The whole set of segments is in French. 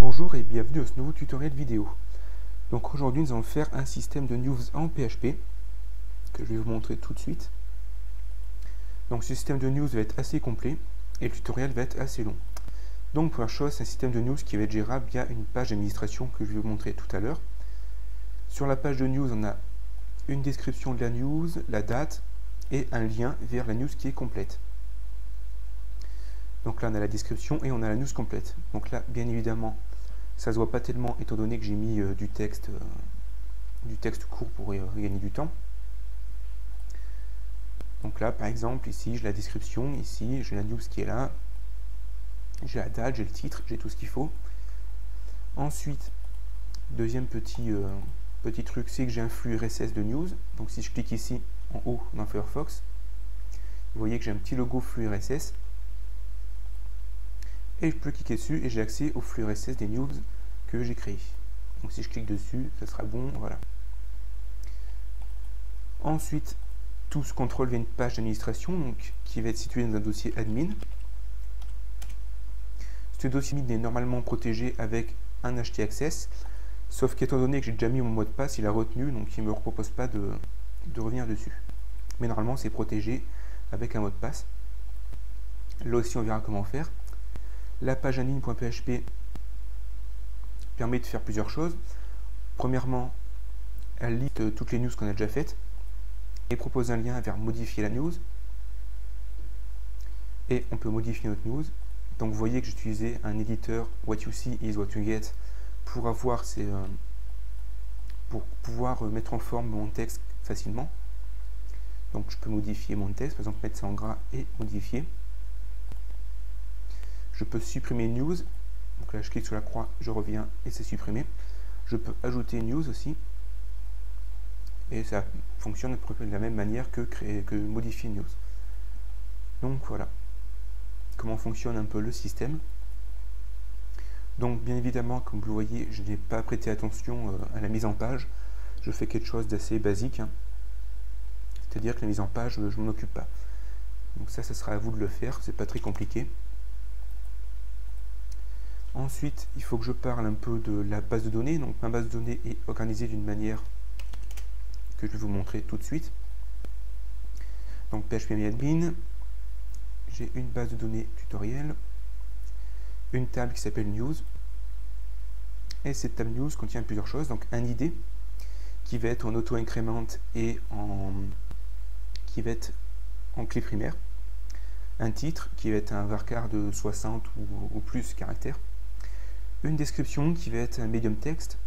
Bonjour et bienvenue à ce nouveau tutoriel vidéo. Donc aujourd'hui nous allons faire un système de news en PHP que je vais vous montrer tout de suite. Donc ce système de news va être assez complet et le tutoriel va être assez long. Donc première chose, c'est un système de news qui va être gérable via une page d'administration que je vais vous montrer tout à l'heure. Sur la page de news, on a une description de la news, la date et un lien vers la news qui est complète. Donc là on a la description et on a la news complète. Donc là bien évidemment ça se voit pas tellement étant donné que j'ai mis du texte court pour gagner du temps. Donc là par exemple ici j'ai la description, ici j'ai la news qui est là, j'ai la date, j'ai le titre, j'ai tout ce qu'il faut. Ensuite deuxième petit truc, c'est que j'ai un flux RSS de news. Donc si je clique ici en haut dans Firefox, vous voyez que j'ai un petit logo flux RSS. Et je peux cliquer dessus et j'ai accès au flux RSS des news que j'ai créé. Donc si je clique dessus, ça sera bon, voilà. Ensuite, tout ce contrôle via une page d'administration qui va être située dans un dossier admin. Ce dossier admin est normalement protégé avec un htaccess, sauf qu'étant donné que j'ai déjà mis mon mot de passe, il a retenu, donc il ne me propose pas de revenir dessus. Mais normalement, c'est protégé avec un mot de passe. Là aussi, on verra comment faire. La page admin.php permet de faire plusieurs choses. Premièrement, elle liste toutes les news qu'on a déjà faites et propose un lien vers modifier la news. Et on peut modifier notre news. Donc vous voyez que j'ai utilisé un éditeur What You See is What You Get pour pouvoir mettre en forme mon texte facilement. Donc je peux modifier mon texte, par exemple mettre ça en gras et modifier. Je peux supprimer une news. Donc là, je clique sur la croix, je reviens et c'est supprimé. Je peux ajouter une news aussi. Et ça fonctionne de la même manière que modifier une news. Donc voilà comment fonctionne un peu le système. Donc bien évidemment, comme vous le voyez, je n'ai pas prêté attention à la mise en page. Je fais quelque chose d'assez basique. C'est-à-dire que la mise en page, je ne m'en occupe pas. Donc ça sera à vous de le faire, c'est pas très compliqué. Ensuite, il faut que je parle un peu de la base de données. Donc ma base de données est organisée d'une manière que je vais vous montrer tout de suite. Donc php-admin, j'ai une base de données tutoriel, une table qui s'appelle news, et cette table news contient plusieurs choses. Donc un ID qui va être en auto-incrément et qui va être en clé primaire, un titre qui va être un varchar de 60 ou plus caractères, une description qui va être un medium texte,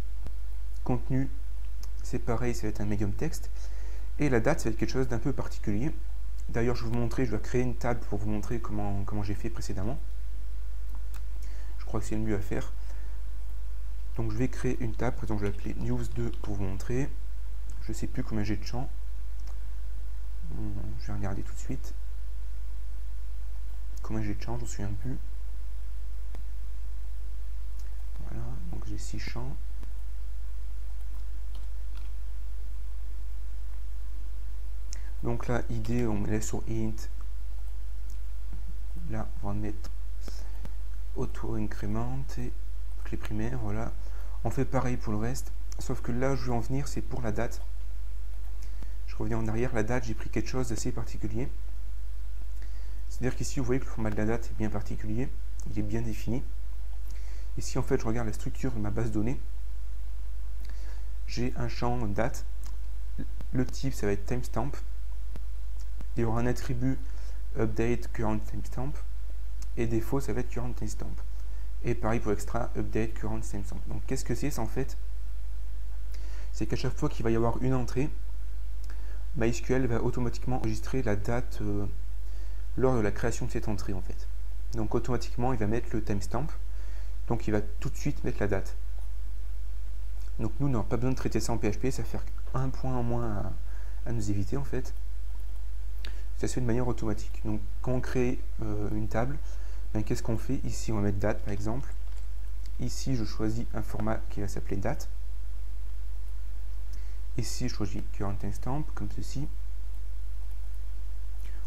contenu c'est pareil, ça va être un medium texte, et la date ça va être quelque chose d'un peu particulier. D'ailleurs je vais vous montrer, je vais créer une table pour vous montrer comment j'ai fait précédemment. Je crois que c'est le mieux à faire. Donc je vais créer une table, par exemple je vais l'appeler news2 pour vous montrer. Je ne sais plus combien j'ai de champs. Je vais regarder tout de suite. Combien j'ai de champs, je ne me souviens plus. Voilà, donc j'ai 6 champs. Donc là, ID, on met sur int. Là, on va mettre auto-incrément et clé primaire, voilà. On fait pareil pour le reste, sauf que là, je veux en venir, c'est pour la date. Je reviens en arrière, la date, j'ai pris quelque chose d'assez particulier. C'est-à-dire qu'ici, vous voyez que le format de la date est bien particulier, il est bien défini. Ici, en fait, je regarde la structure de ma base de données. J'ai un champ date. Le type, ça va être timestamp. Il y aura un attribut update current timestamp. Et défaut, ça va être current timestamp. Et pareil pour extra, update current timestamp. Donc, qu'est-ce que c'est en fait? C'est qu'à chaque fois qu'il va y avoir une entrée, MySQL va automatiquement enregistrer la date lors de la création de cette entrée en fait. Donc, automatiquement, il va mettre le timestamp. Donc il va tout de suite mettre la date. Donc nous, on n'a pas besoin de traiter ça en PHP, ça va faire un point en moins à nous éviter en fait. Ça se fait de manière automatique. Donc quand on crée une table, ben, qu'est-ce qu'on fait? Ici on va mettre date par exemple. Ici je choisis un format qui va s'appeler date. Ici je choisis current timestamp comme ceci.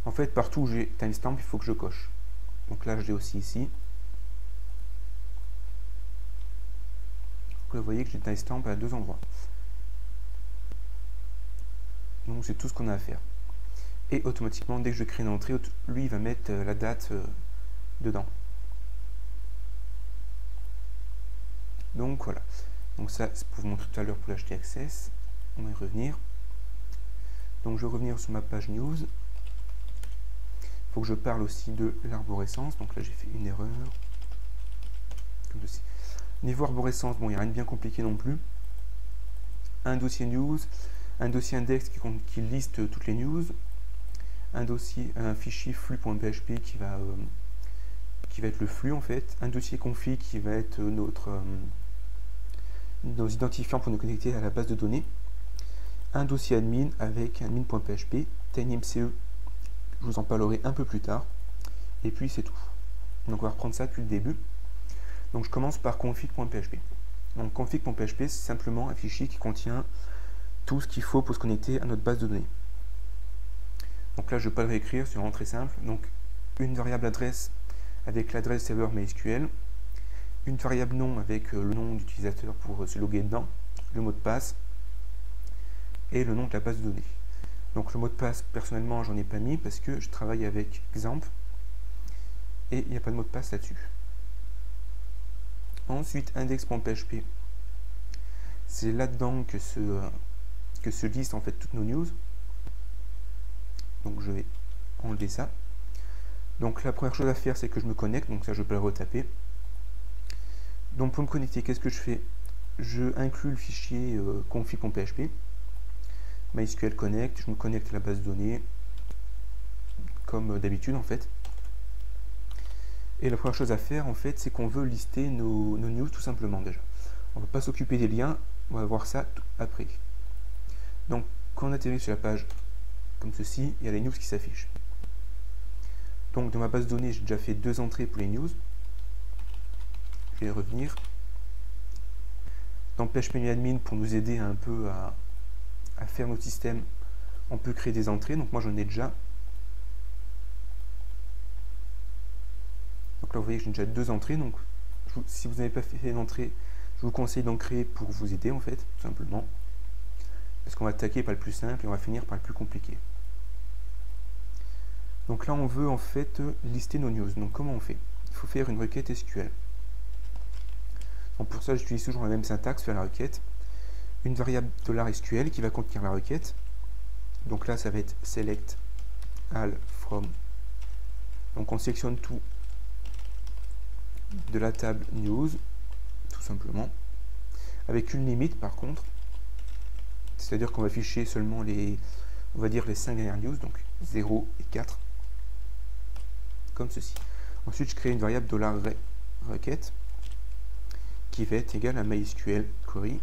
En fait partout où j'ai timestamp, il faut que je coche. Donc là je l'ai aussi ici. là, vous voyez que j'ai timestamp à 2 endroits. Donc c'est tout ce qu'on a à faire. Et automatiquement, dès que je crée une entrée, lui il va mettre la date dedans. Donc voilà. Donc ça, c'est pour vous montrer tout à l'heure pour l'HT Access. On va y revenir. Donc je vais revenir sur ma page news. Il faut que je parle aussi de l'arborescence. Donc là j'ai fait une erreur. Comme ceci. Niveau arborescence, bon, il n'y a rien de bien compliqué non plus. Un dossier news, un dossier index qui liste toutes les news, un fichier flux.php qui va être le flux en fait, un dossier config qui va être nos identifiants pour nous connecter à la base de données, un dossier admin avec admin.php, tinymce, je vous en parlerai un peu plus tard, et puis c'est tout. Donc on va reprendre ça depuis le début. Donc je commence par config.php. Donc config.php, c'est simplement un fichier qui contient tout ce qu'il faut pour se connecter à notre base de données. Donc là, je ne vais pas le réécrire, c'est vraiment très simple. Donc une variable adresse avec l'adresse serveur MySQL, une variable nom avec le nom d'utilisateur pour se loguer dedans, le mot de passe et le nom de la base de données. Donc le mot de passe, personnellement, j'en ai pas mis parce que je travaille avec XAMPP et il n'y a pas de mot de passe là-dessus. Ensuite, index.php, c'est là-dedans que se listent en fait toutes nos news. Donc je vais enlever ça. Donc la première chose à faire, c'est que je me connecte, donc ça je peux le retaper. Donc pour me connecter, qu'est-ce que je fais? Je inclus le fichier config.php, MySQL connect, je me connecte à la base de données, comme d'habitude en fait. Et la première chose à faire en fait, c'est qu'on veut lister nos news tout simplement déjà. On ne va pas s'occuper des liens, on va voir ça après. Donc quand on atterrit sur la page comme ceci, il y a les news qui s'affichent. Donc dans ma base de données, j'ai déjà fait 2 entrées pour les news. Je vais revenir. Dans phpMyAdmin, pour nous aider un peu à faire notre système, on peut créer des entrées. Donc moi j'en ai déjà. Donc là vous voyez que j'ai déjà 2 entrées. Donc si vous n'avez pas fait d'entrée, je vous conseille d'en créer pour vous aider en fait, tout simplement. Parce qu'on va attaquer par le plus simple et on va finir par le plus compliqué. Donc là on veut en fait lister nos news. Donc comment on fait? Il faut faire une requête SQL. Donc pour ça j'utilise toujours la même syntaxe, faire la requête. Une variable $SQL qui va contenir la requête. Donc là ça va être select all from. Donc on sélectionne tout de la table news, tout simplement. Avec une limite par contre. C'est-à-dire qu'on va afficher seulement on va dire les 5 dernières news, donc 0 et 4. Comme ceci. Ensuite, je crée une variable $requête qui va être égale à MySQL query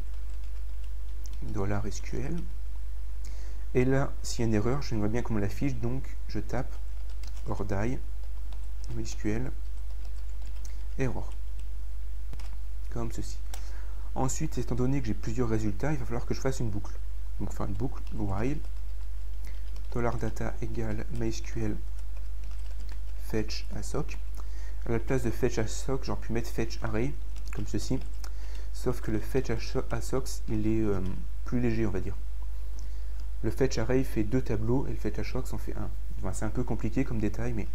$SQL. Et là, s'il y a une erreur, j'aimerais bien qu'on me l'affiche, donc je tape ordie MySQL error. Comme ceci. Ensuite, étant donné que j'ai plusieurs résultats, il va falloir que je fasse une boucle. Donc faire une boucle while $data égale MySQL fetch assoc. À la place de fetch assoc, j'aurais pu mettre fetch array, comme ceci. Sauf que le fetch assoc, il est plus léger, on va dire. Le fetch array fait 2 tableaux et le fetch assoc en fait 1. Enfin, c'est un peu compliqué comme détail, mais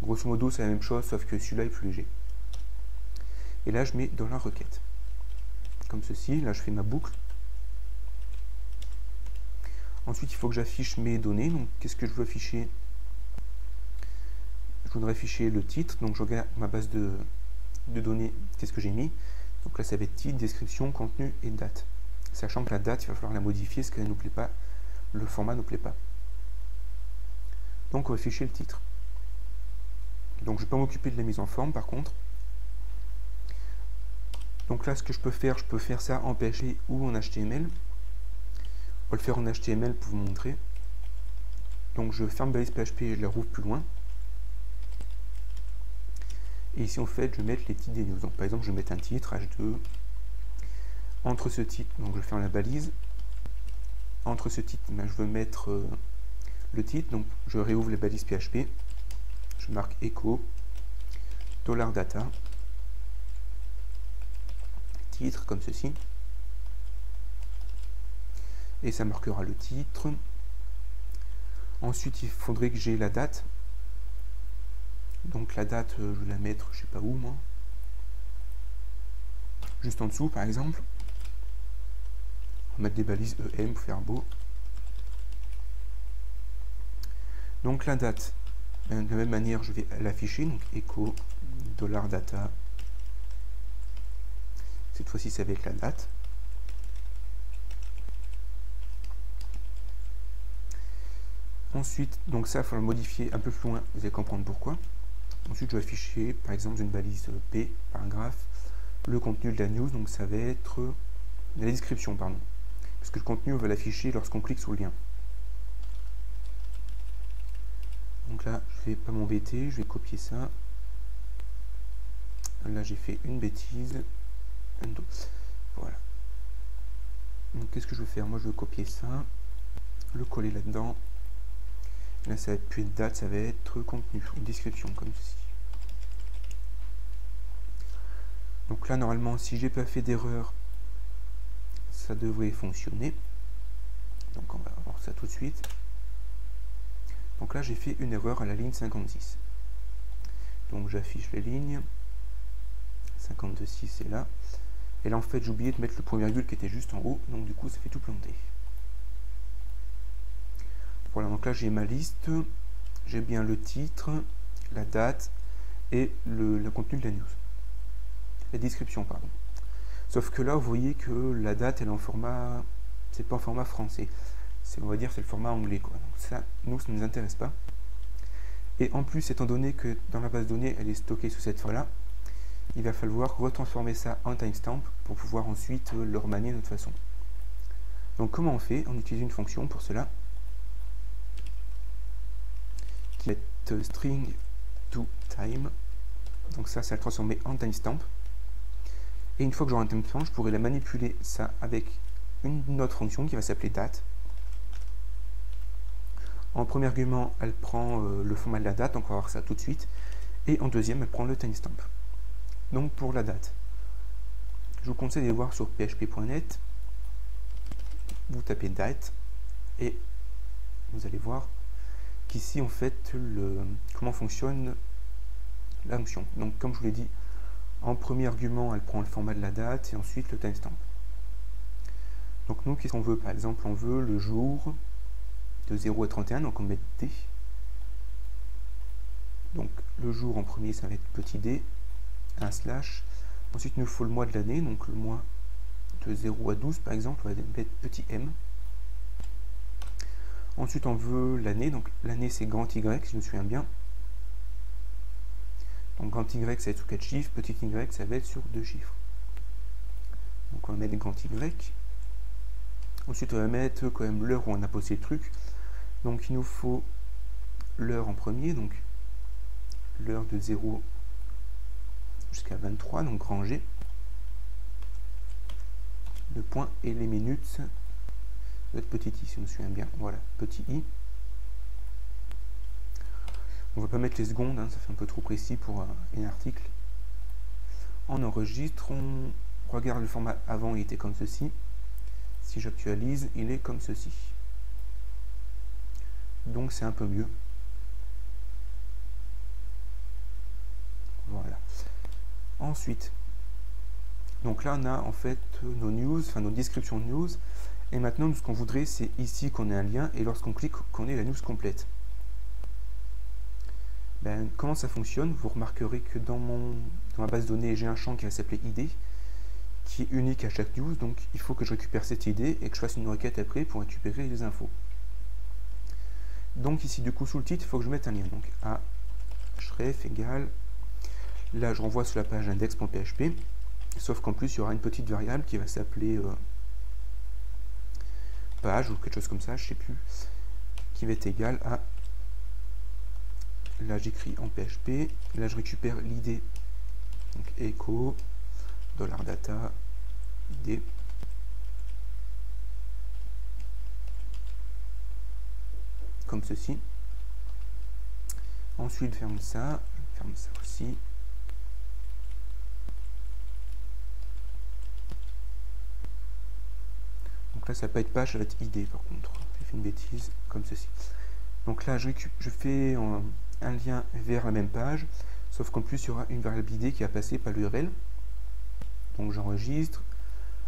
grosso modo, c'est la même chose, sauf que celui-là est plus léger. Et là, je mets dans la requête. Comme ceci, là, je fais ma boucle. Ensuite, il faut que j'affiche mes données. Donc, qu'est-ce que je veux afficher? Je voudrais afficher le titre. Donc, je regarde ma base de données. Qu'est-ce que j'ai mis? Donc là, ça va être titre, description, contenu et date. Sachant que la date, il va falloir la modifier parce qu'elle ne nous plaît pas. Le format ne nous plaît pas. Donc, on va afficher le titre. Donc, je ne vais pas m'occuper de la mise en forme, par contre. Donc là, ce que je peux faire ça en PHP ou en HTML. On va le faire en HTML pour vous montrer. Donc je ferme balise PHP et je la rouvre plus loin. Et ici en fait je vais mettre les titres des news. Donc par exemple je vais mettre un titre H2. Entre ce titre, donc je ferme la balise. Entre ce titre, ben, je veux mettre le titre. Donc je réouvre les balises PHP. Je marque echo $data titre, comme ceci. Et ça marquera le titre. Ensuite, il faudrait que j'ai la date. Donc la date, je vais la mettre, je sais pas où moi. Juste en dessous, par exemple. On va mettre des balises EM pour faire beau. Donc la date, de la même manière, je vais l'afficher. Donc echo $data. Cette fois-ci, c'est avec la date. Ensuite, donc ça, il faut le modifier un peu plus loin, vous allez comprendre pourquoi. Ensuite, je vais afficher, par exemple, une balise P, paragraphe, le contenu de la news, donc ça va être la description, pardon. Parce que le contenu, on va l'afficher lorsqu'on clique sur le lien. Donc là, je ne vais pas m'embêter, je vais copier ça. Là, j'ai fait une bêtise. Voilà. Donc, qu'est-ce que je vais faire? Moi, je vais copier ça, le coller là-dedans. Là, ça va être plus de date, ça va être contenu, ou description, comme ceci. Donc là, normalement, si j'ai pas fait d'erreur, ça devrait fonctionner. Donc on va voir ça tout de suite. Donc là, j'ai fait une erreur à la ligne 56. Donc j'affiche les lignes. 52,6 c'est là. Et là, en fait, j'ai oublié de mettre le point virgule qui était juste en haut. Donc du coup, ça fait tout planter. Voilà, donc là, j'ai ma liste. J'ai bien le titre, la date et le contenu de la news. La description, pardon. Sauf que là, vous voyez que la date, elle est en format... C'est pas en format français. On va dire c'est le format anglais, quoi. Donc ça, nous, ça ne nous intéresse pas. Et en plus, étant donné que dans la base de données, elle est stockée sous cette fois-là, il va falloir retransformer ça en timestamp pour pouvoir ensuite le remanier de notre façon. Donc comment on fait? On utilise une fonction pour cela qui est string to time. Donc ça le transformer en timestamp. Et une fois que j'aurai un timestamp, je pourrai la manipuler ça avec une autre fonction qui va s'appeler date. En premier argument, elle prend le format de la date, donc on va voir ça tout de suite. Et en deuxième, elle prend le timestamp. Donc pour la date, je vous conseille d'aller voir sur php.net. Vous tapez date et vous allez voir qu'ici, en fait, comment fonctionne la fonction. Donc comme je vous l'ai dit, en premier argument, elle prend le format de la date et ensuite le timestamp. Donc nous, qu'est-ce qu'on veut? Par exemple, on veut le jour de 0 à 31, donc on met D. Donc le jour en premier, ça va être petit d, un slash. Ensuite, il nous faut le mois de l'année, donc le mois de 0 à 12, par exemple, on va mettre petit m. Ensuite, on veut l'année, donc l'année, c'est grand Y, si je me souviens bien. Donc grand Y, ça va être sur 4 chiffres, petit y, ça va être sur 2 chiffres. Donc on va mettre grand Y. Ensuite, on va mettre quand même l'heure où on a posté le truc. Donc il nous faut l'heure en premier, donc l'heure de 0 jusqu'à 23, donc grand G. Le point et les minutes, ça doit être petit i, si je me souviens bien. Voilà, petit i. On ne va pas mettre les secondes, hein, ça fait un peu trop précis pour un article. On enregistre, on regarde le format avant, il était comme ceci. Si j'actualise, il est comme ceci. Donc c'est un peu mieux. Voilà. Ensuite, donc là on a en fait nos news, enfin nos descriptions de news. Et maintenant, nous, ce qu'on voudrait, c'est ici qu'on ait un lien et lorsqu'on clique, qu'on ait la news complète. Ben, comment ça fonctionne? Vous remarquerez que dans ma base de données, j'ai un champ qui va s'appeler ID, qui est unique à chaque news. Donc il faut que je récupère cette ID et que je fasse une requête après pour récupérer les infos. Donc ici, du coup, sous le titre, il faut que je mette un lien. Donc href égale, là je renvoie sur la page index.php, sauf qu'en plus il y aura une petite variable qui va s'appeler page ou quelque chose comme ça, je sais plus, qui va être égale à, là j'écris en PHP, là je récupère l'id, donc echo $data id, comme ceci. Ensuite ferme ça aussi. là, ça va pas être page, ça va être ID par contre. J'ai fait une bêtise, comme ceci. Donc là, je fais un lien vers la même page, sauf qu'en plus, il y aura une variable ID qui va passer par l'URL. Donc j'enregistre,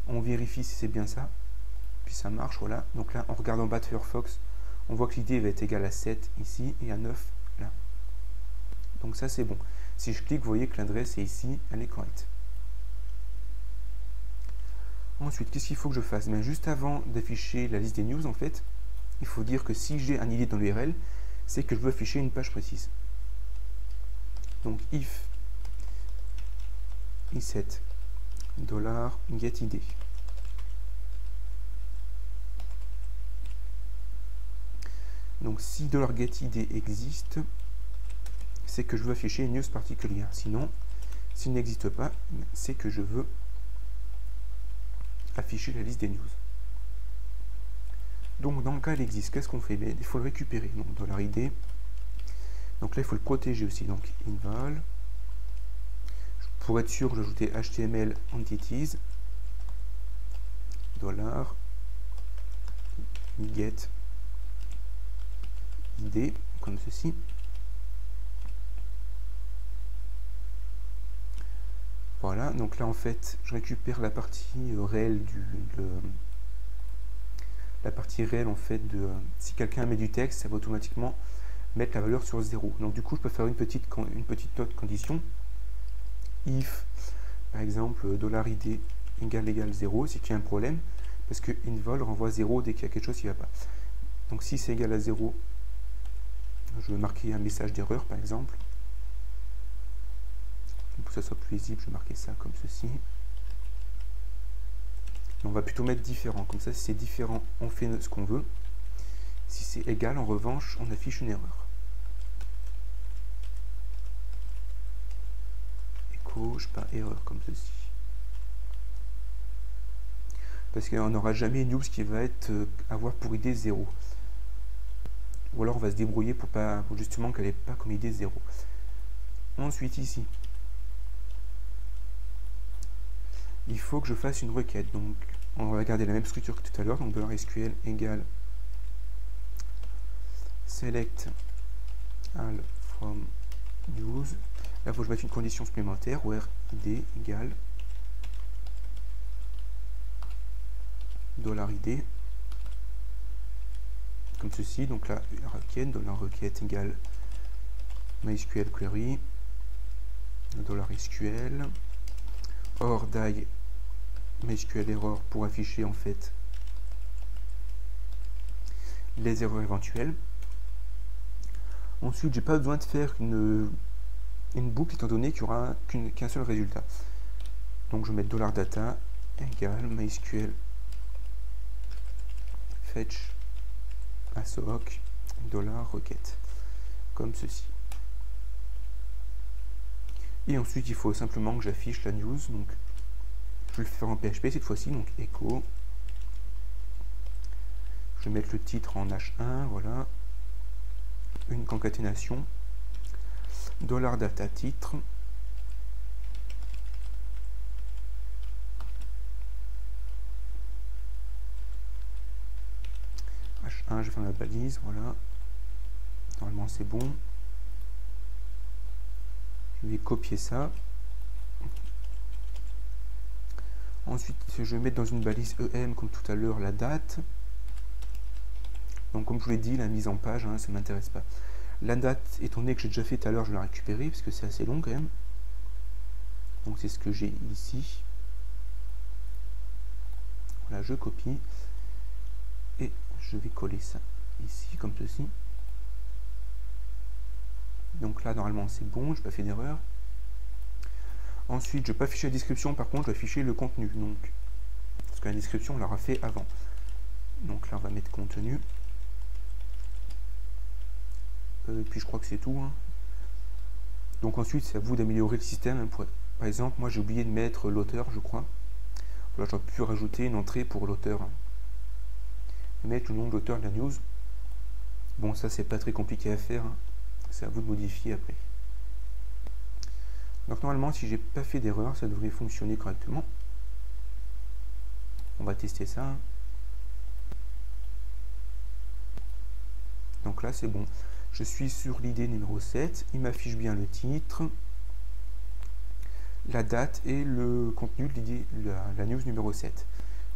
on vérifie si c'est bien ça, puis ça marche, voilà. Donc là, on regarde en bas de Firefox, on voit que l'ID va être égale à 7 ici et à 9 là. Donc ça, c'est bon. Si je clique, vous voyez que l'adresse est ici, elle est correcte. Ensuite, qu'est-ce qu'il faut que je fasse? Bien, juste avant d'afficher la liste des news, en fait, il faut dire que si j'ai un ID dans l'URL, c'est que je veux afficher une page précise. Donc if $set $getID. Donc si $getID existe, c'est que je veux afficher une news particulière. Sinon, s'il n'existe pas, c'est que je veux afficher la liste des news. Donc dans le cas il existe, qu'est-ce qu'on fait? Il faut le récupérer. Donc $id. Donc là il faut le protéger aussi. Donc invol. Pour être sûr, j'ajoutais HTML entities $get id comme ceci. Voilà, donc là en fait je récupère la partie réelle la partie réelle en fait de si quelqu'un met du texte, ça va automatiquement mettre la valeur sur 0. Donc du coup je peux faire une petite autre condition. If par exemple $id égale 0, c'est qu'il y a un problème, parce que invol renvoie 0 dès qu'il y a quelque chose qui ne va pas. Donc si c'est égal à 0, je vais marquer un message d'erreur par exemple. Pour que ça soit plus lisible, je vais marquer ça comme ceci. Et on va plutôt mettre différent, comme ça si c'est différent, on fait ce qu'on veut. Si c'est égal, en revanche, on affiche une erreur. Echo, je sais pas, erreur comme ceci. Parce qu'on n'aura jamais une news qui va avoir pour ID 0. Ou alors on va se débrouiller pour justement qu'elle n'ait pas comme ID 0. Ensuite ici, il faut que je fasse une requête. Donc on va garder la même structure que tout à l'heure. Donc $SQL égale select all from news. Là il faut que je mette une condition supplémentaire where id égale $id comme ceci. Donc là requête, $requête égale MySQL query $SQL or die MySQL error pour afficher en fait les erreurs éventuelles. Ensuite, j'ai pas besoin de faire une boucle étant donné qu'il n'y aura qu'un seul résultat. Donc je vais mettre $data égale MySQL fetch assoc $requête comme ceci. Et ensuite, il faut simplement que j'affiche la news. Donc, je vais le faire en PHP cette fois-ci. Donc, echo. Je vais mettre le titre en H1. Voilà. Une concaténation. $data titre. H1, je vais faire la balise. Voilà. Normalement, c'est bon. Je vais copier ça. Ensuite, je vais mettre dans une balise EM, comme tout à l'heure, la date. Donc, comme je vous l'ai dit, la mise en page, hein, ça ne m'intéresse pas. La date, étant donné que j'ai déjà fait tout à l'heure, je vais la récupérer, parce que c'est assez long quand même. Donc, c'est ce que j'ai ici. Voilà, je copie. Et je vais coller ça ici, comme ceci. Donc là, normalement, c'est bon, je n'ai pas fait d'erreur. Ensuite, je ne vais pas afficher la description, par contre, je vais afficher le contenu. Donc, parce que la description, on l'aura fait avant. Donc là, on va mettre contenu. Puis je crois que c'est tout. Hein. Donc ensuite, c'est à vous d'améliorer le système. Par exemple, moi, j'ai oublié de mettre l'auteur, je crois. Là, j'aurais pu rajouter une entrée pour l'auteur. Mettre le nom de l'auteur de la news. Bon, ça, c'est pas très compliqué à faire. Hein. C'est à vous de modifier après. Donc normalement, si j'ai pas fait d'erreur, ça devrait fonctionner correctement. On va tester ça. Donc là c'est bon. Je suis sur l'idée numéro 7. Il m'affiche bien le titre, la date et le contenu de l'idée, la news numéro 7.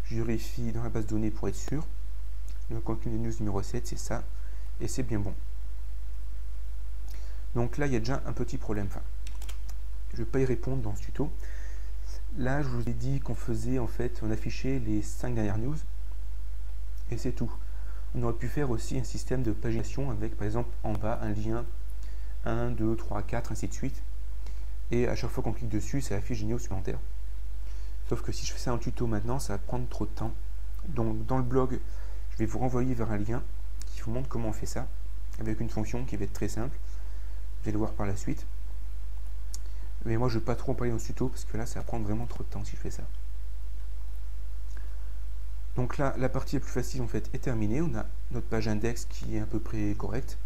Je vérifie dans la base de données pour être sûr. Le contenu de news numéro 7, c'est ça. Et c'est bien bon. Donc là, il y a déjà un petit problème. Enfin, je ne vais pas y répondre dans ce tuto. Là, je vous ai dit qu'on faisait, en fait, on affichait les 5 dernières news. Et c'est tout. On aurait pu faire aussi un système de pagination avec, par exemple, en bas, un lien 1, 2, 3, 4, ainsi de suite. Et à chaque fois qu'on clique dessus, ça affiche des news supplémentaires. Sauf que si je fais ça en tuto maintenant, ça va prendre trop de temps. Donc dans le blog, je vais vous renvoyer vers un lien qui vous montre comment on fait ça, avec une fonction qui va être très simple. Vous allez le voir par la suite. Mais moi, je ne vais pas trop en parler dans ce tuto, parce que là, ça va prendre vraiment trop de temps si je fais ça. Donc là, la partie la plus facile en fait est terminée. On a notre page index qui est à peu près correcte.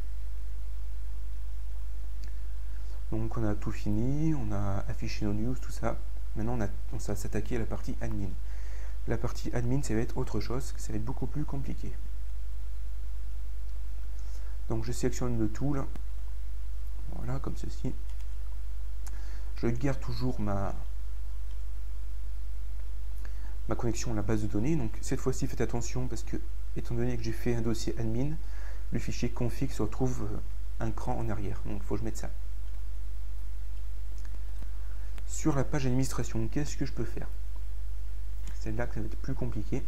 Donc on a tout fini, on a affiché nos news, tout ça. Maintenant, on va s'attaquer à la partie admin. La partie admin, ça va être autre chose, ça va être beaucoup plus compliqué. Donc je sélectionne le tout là. Voilà, comme ceci. Je garde toujours ma connexion à la base de données. Donc cette fois-ci, faites attention parce que, étant donné que j'ai fait un dossier admin, le fichier config se retrouve un cran en arrière. Donc il faut que je mette ça. Sur la page administration, qu'est-ce que je peux faire? C'est là que ça va être plus compliqué.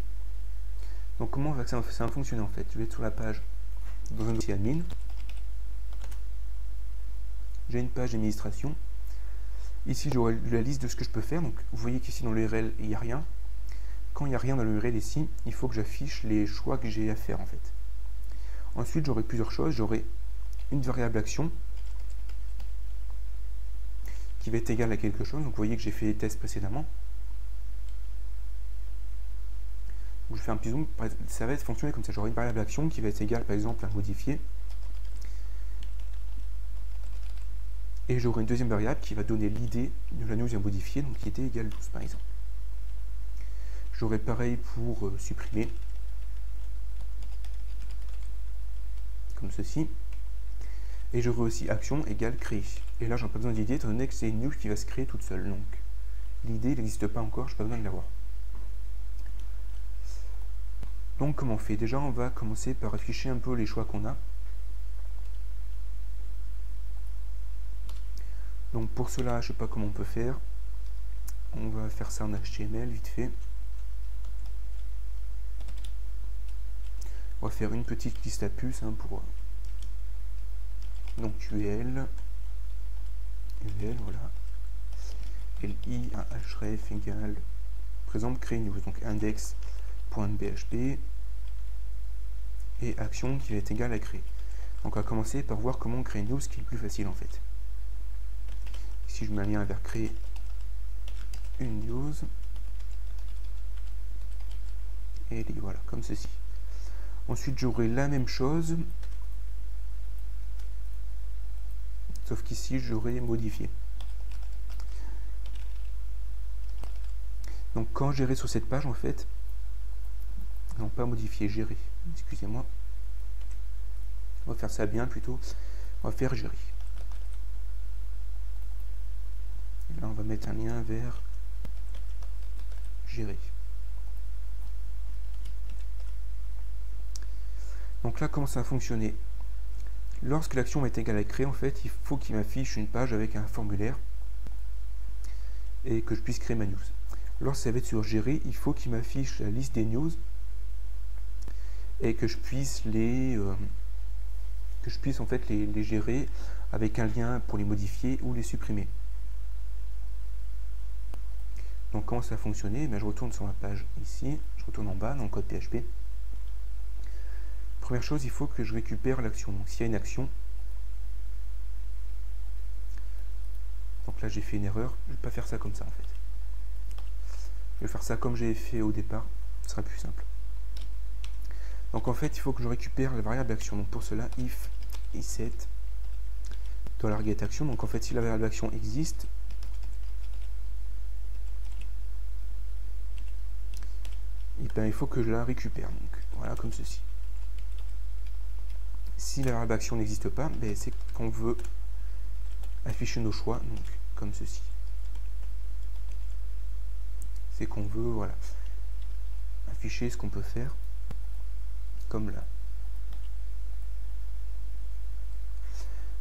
Donc comment ça va fonctionner en fait? Je vais être sur la page dans un dossier admin. J'ai une page d'administration. Ici j'aurai la liste de ce que je peux faire. Donc vous voyez qu'ici dans l'URL il n'y a rien. Quand il n'y a rien dans l'URL ici, il faut que j'affiche les choix que j'ai à faire en fait. Ensuite j'aurai plusieurs choses. J'aurai une variable action qui va être égale à quelque chose. Donc vous voyez que j'ai fait les tests précédemment. Donc, je fais un petit zoom, ça va fonctionner comme ça. J'aurai une variable action qui va être égale par exemple à modifier. Et j'aurai une deuxième variable qui va donner l'idée de la news à modifier, donc qui était égale 12 par exemple. J'aurai pareil pour supprimer. Comme ceci. Et j'aurai aussi action égale créer. Et là, j'en ai pas besoin d'idée, étant donné que c'est une news qui va se créer toute seule. Donc, l'idée n'existe pas encore, je n'ai pas besoin de l'avoir. Donc, comment on fait? Déjà, on va commencer par afficher un peu les choix qu'on a. Donc, pour cela, je ne sais pas comment on peut faire. On va faire ça en HTML, vite fait. On va faire une petite liste à puces hein, pour... Donc, UL, voilà. LI, un href égale, par exemple, créer news, donc index.php et action qui va être égale à créer. Donc, on va commencer par voir comment on crée une news, ce qui est le plus facile en fait. Ici, je mets un lien vers créer une news. Et voilà, comme ceci. Ensuite, j'aurai la même chose. Sauf qu'ici, j'aurai modifié. Donc, quand j'irai sur cette page, en fait, non pas modifier, gérer. Excusez-moi. On va faire ça bien plutôt. On va faire gérer. Et là, on va mettre un lien vers gérer. Donc là, comment ça va fonctionner? Lorsque l'action est égale à créer, en fait, il faut qu'il m'affiche une page avec un formulaire et que je puisse créer ma news. Lorsque ça va être sur gérer, il faut qu'il m'affiche la liste des news et que je puisse en fait les gérer avec un lien pour les modifier ou les supprimer. Donc comment ça va fonctionner? Je retourne sur ma page ici, je retourne en bas dans le code PHP. Première chose, il faut que je récupère l'action. Donc s'il y a une action, donc là j'ai fait une erreur, je ne vais pas faire ça comme ça en fait. Je vais faire ça comme j'avais fait au départ, ce sera plus simple. Donc en fait, il faut que je récupère la variable action. Donc pour cela, if set $getAction. Donc en fait, si la variable action existe, et bien, il faut que je la récupère. Donc voilà, comme ceci. Si la variable action n'existe pas, ben, c'est qu'on veut afficher nos choix, donc comme ceci. C'est qu'on veut, voilà, afficher ce qu'on peut faire, comme là.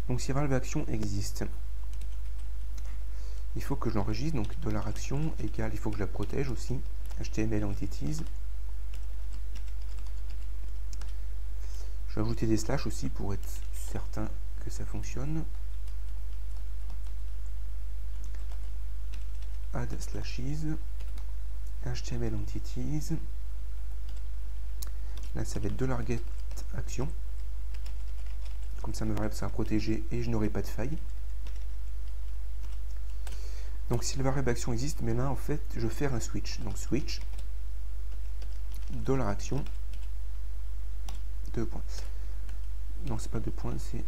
Donc si variable action existe, il faut que je l'enregistre, donc $action égale, il faut que je la protège aussi, HTML entities. Je vais ajouter des slash aussi pour être certain que ça fonctionne. Add slashes, HTML entities. Là, ça va être $getAction. Comme ça, ma variable sera protégée et je n'aurai pas de faille. Donc, si la variable action existe, mais là, en fait, je vais faire un switch. Donc, switch, $action, 2 points. Non, c'est pas 2 points, c'est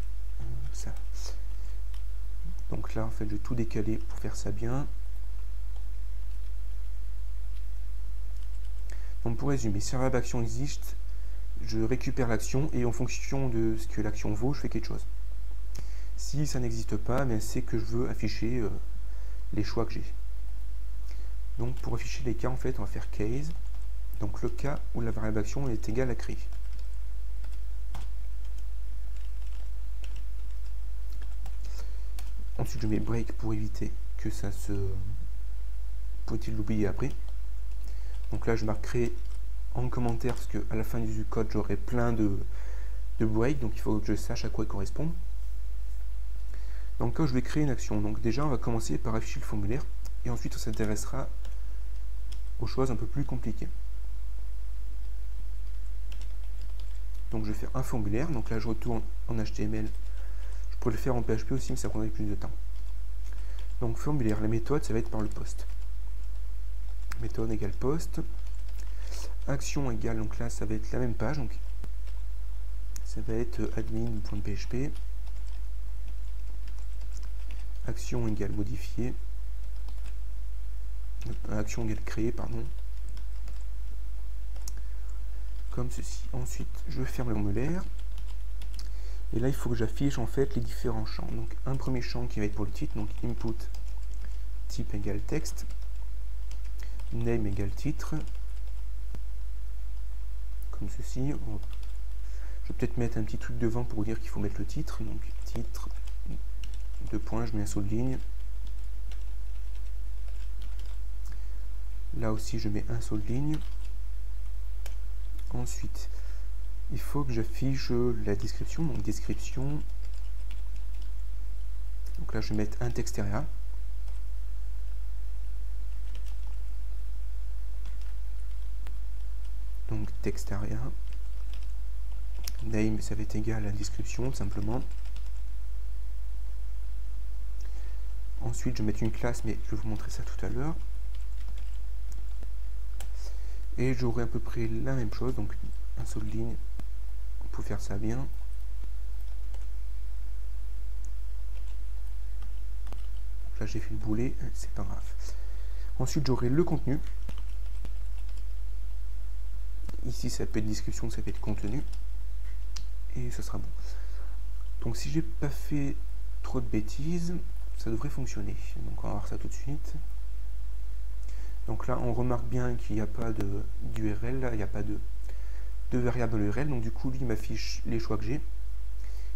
ça. Donc là, en fait, je vais tout décaler pour faire ça bien. Donc, pour résumer, si la variable action existe, je récupère l'action et en fonction de ce que l'action vaut, je fais quelque chose. Si ça n'existe pas, c'est que je veux afficher les choix que j'ai. Donc pour afficher les cas, en fait, on va faire case. Donc le cas où la variable action est égale à créer. Ensuite, je mets break pour éviter que ça se... Faut-il l'oublier après. Donc là, je marquerai en commentaire parce qu'à la fin du code, j'aurai plein de break. Donc il faut que je sache à quoi il correspond. Donc là, je vais créer une action. Donc déjà, on va commencer par afficher le formulaire. Et ensuite, on s'intéressera aux choses un peu plus compliquées. Donc je vais faire un formulaire. Donc là, je retourne en HTML. Je pourrais le faire en PHP aussi, mais ça prendrait plus de temps. Donc formulaire, la méthode, ça va être par le post. Méthode égale post. Action égale, donc là, ça va être la même page. Donc ça va être admin.php. Action égale modifier. Action égale créer, pardon. Comme ceci. Ensuite, je ferme le formulaire. Et là, il faut que j'affiche en fait les différents champs. Donc, un premier champ qui va être pour le titre. Donc, input type égale texte. Name égale titre. Comme ceci. Je vais peut-être mettre un petit truc devant pour vous dire qu'il faut mettre le titre. Donc, titre. 2 points, je mets un saut de ligne. Là aussi, je mets un saut de ligne. Ensuite, il faut que j'affiche la description. Donc, description. Donc là, je vais mettre un texte area. Donc, texte area. Name, ça va être égal à la description, tout simplement. Ensuite, je vais mettre une classe, mais je vais vous montrer ça tout à l'heure. Et j'aurai à peu près la même chose, donc un saut de ligne pour faire ça bien. Donc là, j'ai fait le boulet, c'est pas grave. Ensuite, j'aurai le contenu. Ici, ça peut être description, ça peut être contenu. Et ce sera bon. Donc, si j'ai pas fait trop de bêtises, ça devrait fonctionner. Donc on va voir ça tout de suite. Donc là, on remarque bien qu'il n'y a pas d'URL, là, il n'y a pas de variable dans l'URL. Donc du coup, lui, il m'affiche les choix que j'ai.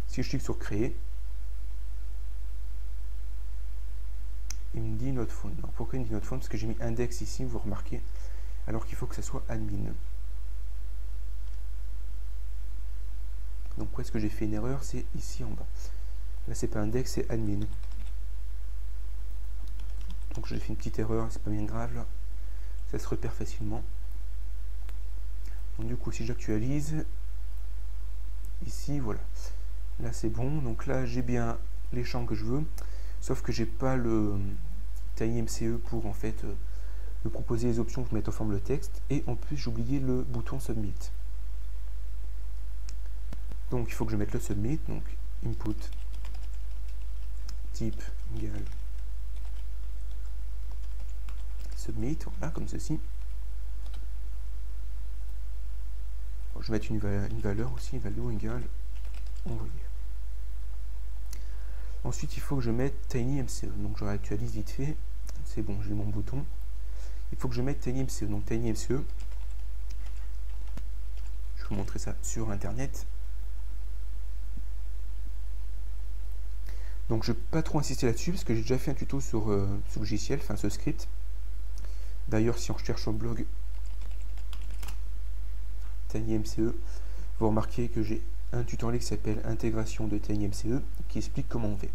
Si je clique sur créer, il me dit not found. Alors pourquoi il me dit not found? Parce que j'ai mis index ici, vous remarquez, alors qu'il faut que ça soit admin. Donc où est-ce que j'ai fait une erreur? C'est ici en bas. Là, c'est pas index, c'est admin. Donc j'ai fait une petite erreur, c'est pas bien grave là. Ça se repère facilement. Donc du coup, si j'actualise, ici, voilà. Là c'est bon. Donc là j'ai bien les champs que je veux, sauf que j'ai pas le TinyMCE pour en fait me proposer les options pour mettre en forme le texte. Et en plus j'ai oublié le bouton submit. Donc il faut que je mette le submit. Donc input type égale submit, voilà, comme ceci. Bon, je vais mettre une valeur aussi, value égale envoyer. Ensuite, il faut que je mette TinyMCE. Donc, je réactualise vite fait. C'est bon, j'ai mon bouton. Il faut que je mette TinyMCE. Donc, TinyMCE, je vais vous montrer ça sur Internet. Donc, je ne vais pas trop insister là-dessus parce que j'ai déjà fait un tuto sur ce logiciel, enfin ce script. D'ailleurs, si on recherche au blog TinyMCE, vous remarquez que j'ai un tutoriel qui s'appelle Intégration de TinyMCE qui explique comment on fait.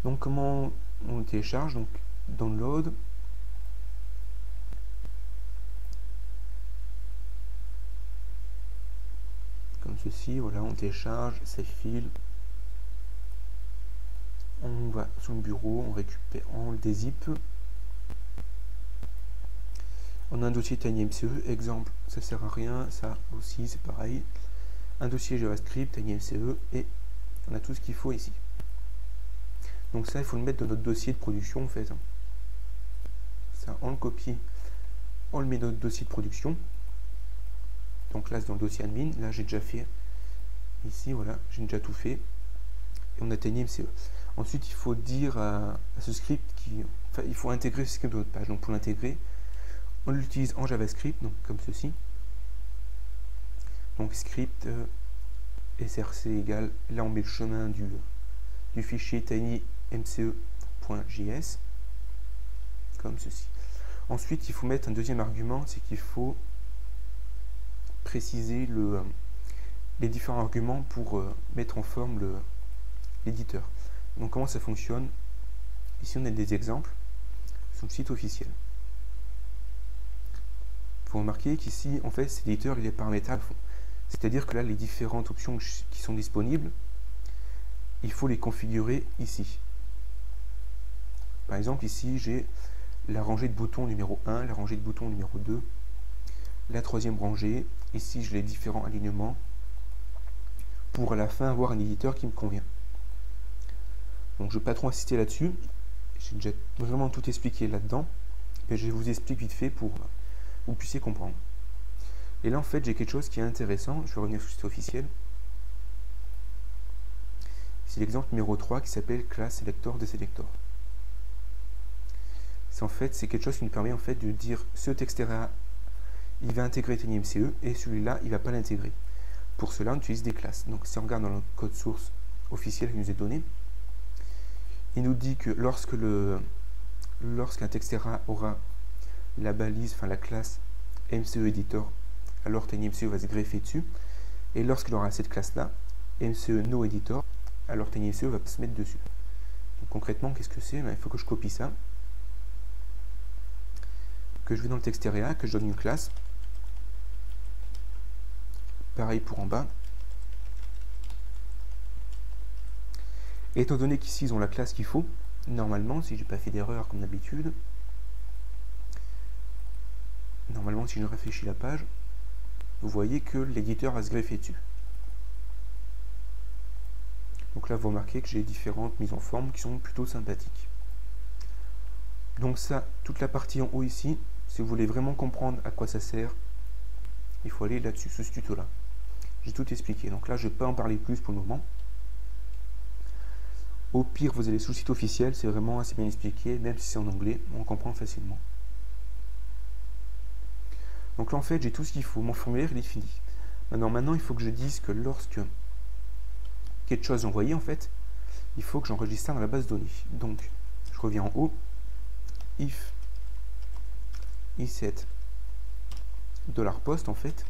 Donc, comment on le télécharge? Donc, download. Comme ceci, voilà, on télécharge, save file. On va sur le bureau, on récupère, on le dézip. On a un dossier TinyMCE, exemple, ça sert à rien, ça aussi c'est pareil. Un dossier JavaScript, TinyMCE, et on a tout ce qu'il faut ici. Donc ça, il faut le mettre dans notre dossier de production en fait. Ça, on le copie, on le met dans notre dossier de production. Donc là, c'est dans le dossier admin. Là, j'ai déjà fait. Ici, voilà, j'ai déjà tout fait. Et on a TinyMCE. Ensuite, il faut dire à ce script enfin, il faut intégrer ce script dans notre page. Donc pour l'intégrer, on l'utilise en JavaScript, donc comme ceci. Donc script src égale, là on met le chemin du fichier tinymce.js, comme ceci. Ensuite, il faut mettre un deuxième argument, c'est qu'il faut préciser les différents arguments pour mettre en forme l'éditeur. Donc comment ça fonctionne? Ici on a des exemples sur le site officiel. Il faut remarquer qu'ici en fait cet éditeur il est paramétrable, c'est-à-dire que là les différentes options qui sont disponibles, il faut les configurer ici. Par exemple ici j'ai la rangée de boutons numéro 1, la rangée de boutons numéro 2, la troisième rangée. Ici j'ai les différents alignements pour à la fin avoir un éditeur qui me convient. Donc je ne vais pas trop insister là-dessus, j'ai déjà vraiment tout expliqué là-dedans, mais je vous explique vite fait pour que vous puissiez comprendre. Et là en fait j'ai quelque chose qui est intéressant, je vais revenir sur le site officiel. C'est l'exemple numéro 3 qui s'appelle class selector de selector. En fait c'est quelque chose qui nous permet en fait de dire ce texte-là il va intégrer TinyMCE et celui-là il ne va pas l'intégrer. Pour cela on utilise des classes. Donc si on regarde dans le code source officiel qui nous est donné, il nous dit que lorsqu'un texte-là aura la balise, enfin la classe MCE Editor, alors TinyMCE va se greffer dessus. Et lorsqu'il aura cette classe-là, MCE No Editor, alors TinyMCE va se mettre dessus. Donc concrètement, qu'est-ce que c'est? Il faut que je copie ça, que je vais dans le texte area, que je donne une classe. Pareil pour en bas. Et étant donné qu'ici ils ont la classe qu'il faut, normalement, si j'ai pas fait d'erreur comme d'habitude, normalement si je réfléchis la page, vous voyez que l'éditeur va se greffer dessus. Donc là vous remarquez que j'ai différentes mises en forme qui sont plutôt sympathiques. Donc ça, toute la partie en haut ici, si vous voulez vraiment comprendre à quoi ça sert, il faut aller là-dessus, ce tuto là. J'ai tout expliqué, donc là je ne vais pas en parler plus pour le moment. Au pire, vous allez sur le site officiel, c'est vraiment assez bien expliqué, même si c'est en anglais, on comprend facilement. Donc là, en fait, j'ai tout ce qu'il faut. Mon formulaire, il est fini. Maintenant, il faut que je dise que lorsque quelque chose est envoyé, en fait, il faut que j'enregistre ça dans la base de données. Donc, je reviens en haut. If set $post, en fait.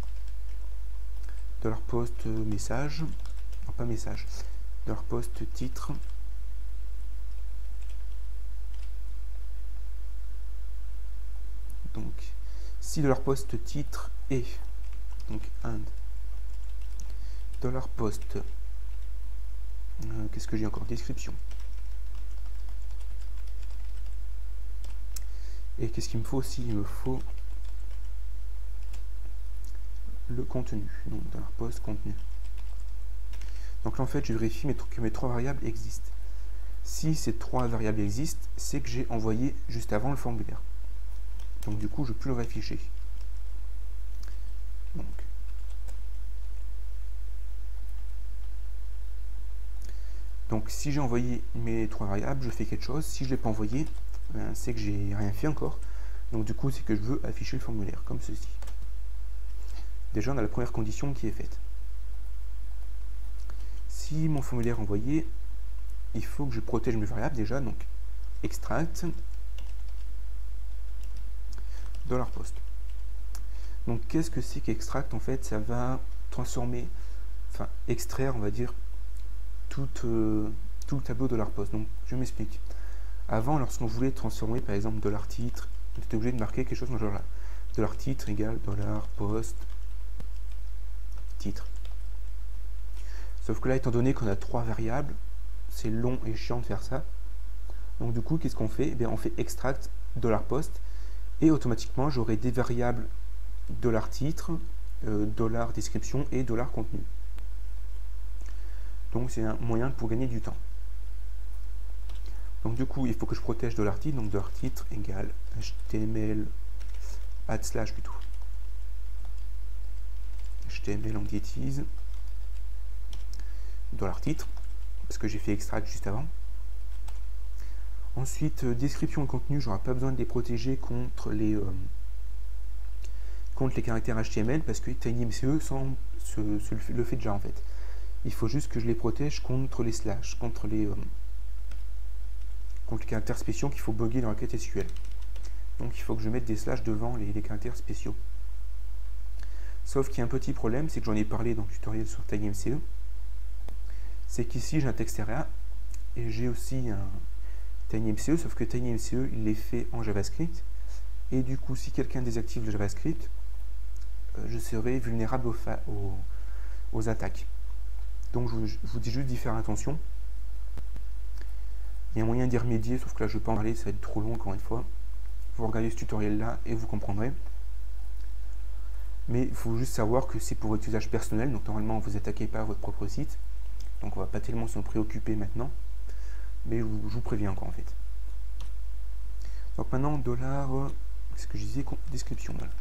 $post message. Non, pas message. $post titre. Donc, si $post titre est donc and $post qu'est-ce que j'ai encore, description, et qu'est-ce qu'il me faut aussi, il me faut le contenu, donc $post contenu. Donc là en fait je vérifie que mes trois variables existent. Si ces trois variables existent, c'est que j'ai envoyé juste avant le formulaire. Donc du coup, je ne peux plus le réafficher. Donc, Donc si j'ai envoyé mes 3 variables, je fais quelque chose. Si je ne l'ai pas envoyé, c'est que j'ai rien fait encore. Donc du coup, c'est que je veux afficher le formulaire, comme ceci. Déjà, on a la première condition qui est faite. Si mon formulaire est envoyé, il faut que je protège mes variables déjà, donc extract $post. Donc qu'est-ce que c'est qu'extract? En fait, ça va transformer, enfin extraire, on va dire, tout le tableau $post. Donc je m'explique. Avant, lorsqu'on voulait transformer par exemple $titre, on était obligé de marquer quelque chose dans ce genre là. $titre égale $post titre. Sauf que là, étant donné qu'on a 3 variables, c'est long et chiant de faire ça. Donc du coup, qu'est-ce qu'on fait? Eh bien, on fait extract $post et automatiquement, j'aurai des variables $titre, $description et $contenu. Donc c'est un moyen pour gagner du temps. Donc du coup, il faut que je protège $titre, donc $titre égale HTML / plutôt. HTML en diétise $titre, parce que j'ai fait extract juste avant. Ensuite, description et contenu, j'aurai pas besoin de les protéger contre les caractères HTML, parce que TinyMCE le fait déjà en fait. Il faut juste que je les protège contre les slash, contre les caractères spéciaux qu'il faut bugger dans la requête SQL. Donc il faut que je mette des slash devant les caractères spéciaux. Sauf qu'il y a un petit problème, c'est que j'en ai parlé dans le tutoriel sur TinyMCE. C'est qu'ici j'ai un texte RA et j'ai aussi un TinyMCE, sauf que TinyMCE il est fait en JavaScript. Et du coup, si quelqu'un désactive le JavaScript, je serai vulnérable aux attaques. Donc je vous dis juste d'y faire attention. Il y a un moyen d'y remédier, sauf que là je ne vais pas en parler, ça va être trop long encore une fois. Vous regardez ce tutoriel là et vous comprendrez. Mais il faut juste savoir que c'est pour votre usage personnel, donc normalement vous n'attaquez pas votre propre site. Donc on ne va pas tellement s'en préoccuper maintenant. Mais je vous préviens encore en fait. Donc maintenant, ce que je disais, description. Voilà.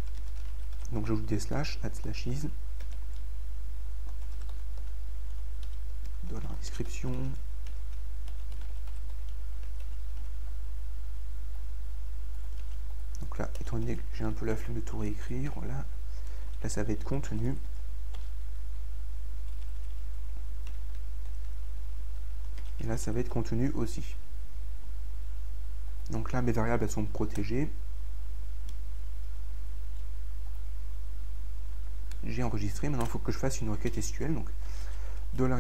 Donc j'ajoute des slash, /is, $description. Donc là, étant donné que j'ai un peu la flemme de tout réécrire, voilà. Là ça va être contenu. Et là ça va être contenu aussi. Donc là mes variables elles sont protégées. J'ai enregistré, maintenant il faut que je fasse une requête SQL. Donc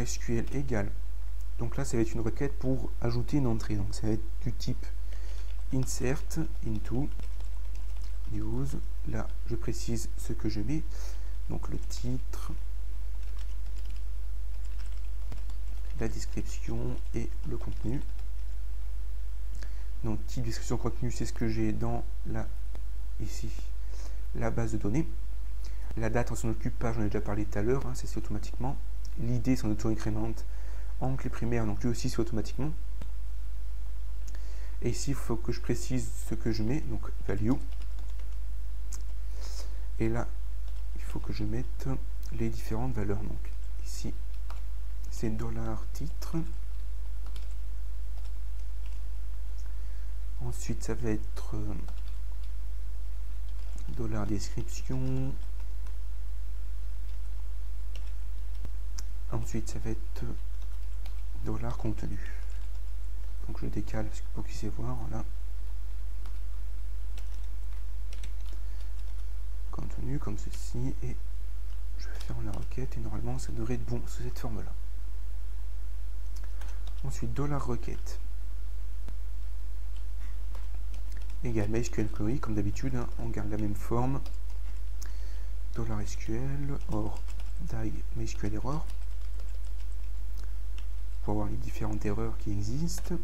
$SQL égale. Donc là ça va être une requête pour ajouter une entrée. Donc ça va être du type insert into news. Là je précise ce que je mets. Donc le titre, la description et le contenu. Donc type description contenu, c'est ce que j'ai dans ici la base de données. La date on s'en occupe pas, j'en ai déjà parlé tout à l'heure, hein, c'est automatiquement. L'id s'en auto-incrémente en clé primaire, donc lui aussi c'est automatiquement. Et ici il faut que je précise ce que je mets, donc value. Et là il faut que je mette les différentes valeurs. Donc ici c'est $titre. Ensuite ça va être $description. Ensuite ça va être $contenu. Donc je décale pour que vous puissiez voir. Voilà. Contenu comme ceci, et je vais faire la requête et normalement ça devrait être bon sous cette forme là. Ensuite $requête égale MySQL query, comme d'habitude, hein, on garde la même forme. $SQL or die MySQL error pour voir les différentes erreurs qui existent.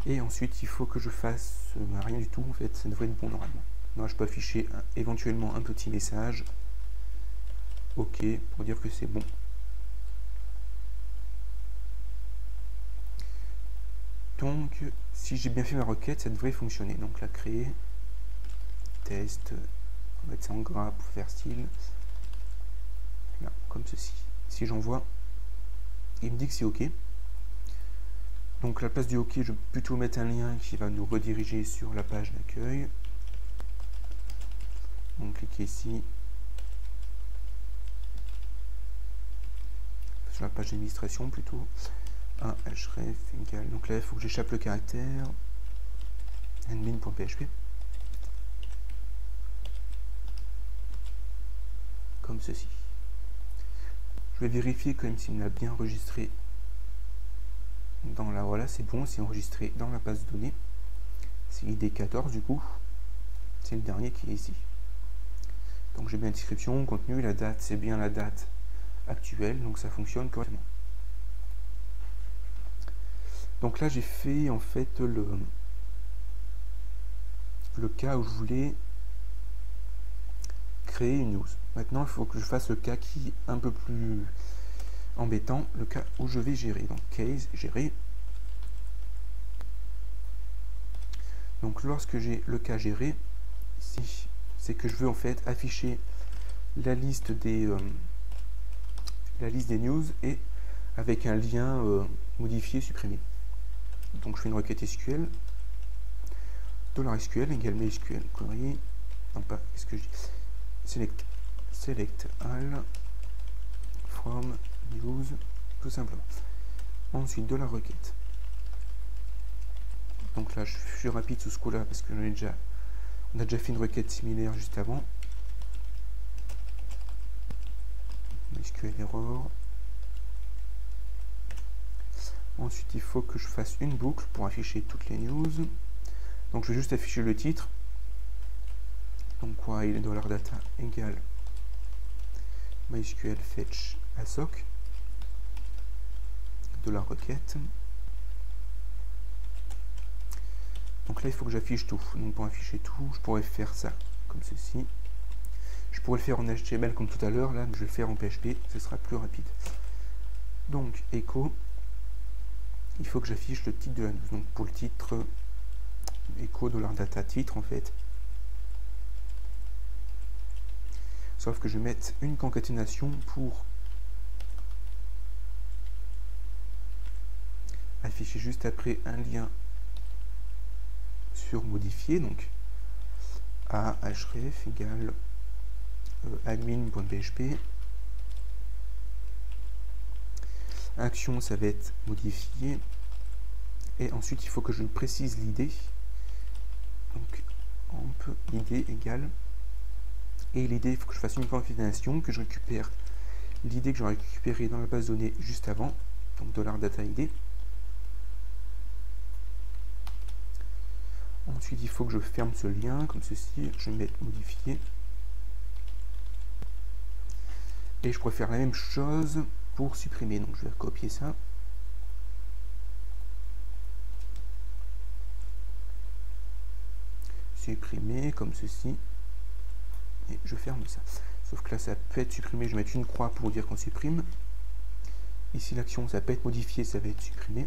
Et ensuite il faut que je fasse rien du tout, en fait ça devrait être bon normalement. Moi je peux afficher éventuellement un petit message OK pour dire que c'est bon. Donc si j'ai bien fait ma requête, ça devrait fonctionner. Donc là, créer test, on va mettre ça en gras pour faire style. Là, comme ceci. Si j'envoie, il me dit que c'est OK. Donc à la place du OK, je vais plutôt mettre un lien qui va nous rediriger sur la page d'accueil. Donc cliquez ici, sur la page d'administration plutôt, un href égale, donc là il faut que j'échappe le caractère admin.php, comme ceci. Je vais vérifier quand même s'il me l'a bien enregistré dans la, voilà, c'est bon, c'est enregistré dans la base de données. C'est ID 14 du coup, c'est le dernier qui est ici. Donc j'ai bien la description, contenu, la date, c'est bien la date actuelle, donc ça fonctionne correctement. Donc là j'ai fait en fait le cas où je voulais créer une news. Maintenant il faut que je fasse le cas qui est un peu plus embêtant, le cas où je vais gérer. Donc case, gérer. Donc lorsque j'ai le cas géré, ici, c'est que je veux en fait afficher la liste des news et avec un lien modifié, supprimé. Donc je fais une requête SQL, $SQL égale MySQL query, non pas, qu'est-ce que je dis, select all from news, tout simplement. Ensuite de la requête. Donc là je suis rapide sous ce coup là parce que on a déjà fait une requête similaire juste avant. MySQL error. Ensuite il faut que je fasse une boucle pour afficher toutes les news. Donc je vais juste afficher le titre. Donc while $data égale MySQL fetch assoc de la requête. Donc là il faut que j'affiche tout. Donc pour afficher tout, je pourrais faire ça comme ceci. Je pourrais le faire en HTML comme tout à l'heure, là, mais je vais le faire en PHP, ce sera plus rapide. Donc echo, il faut que j'affiche le titre de la news. Donc pour le titre, echo $data titre en fait. Sauf que je vais mettre une concaténation pour afficher juste après un lien sur modifier, donc à href égale admin.php. Action, ça va être modifié. Et ensuite, il faut que je précise l'id. Donc, amp id égale. Et l'id, il faut que je fasse une concaténation, que je récupère l'id que j'aurais récupéré dans la base de données juste avant. Donc, $data id. Ensuite, il faut que je ferme ce lien, comme ceci. Je vais mettre modifié. Et je pourrais faire la même chose pour supprimer. Donc, je vais copier ça. Supprimer, comme ceci. Et je ferme ça. Sauf que là, ça peut être supprimé. Je vais mettre une croix pour dire qu'on supprime. Ici, l'action, ça peut être modifié, ça va être supprimé.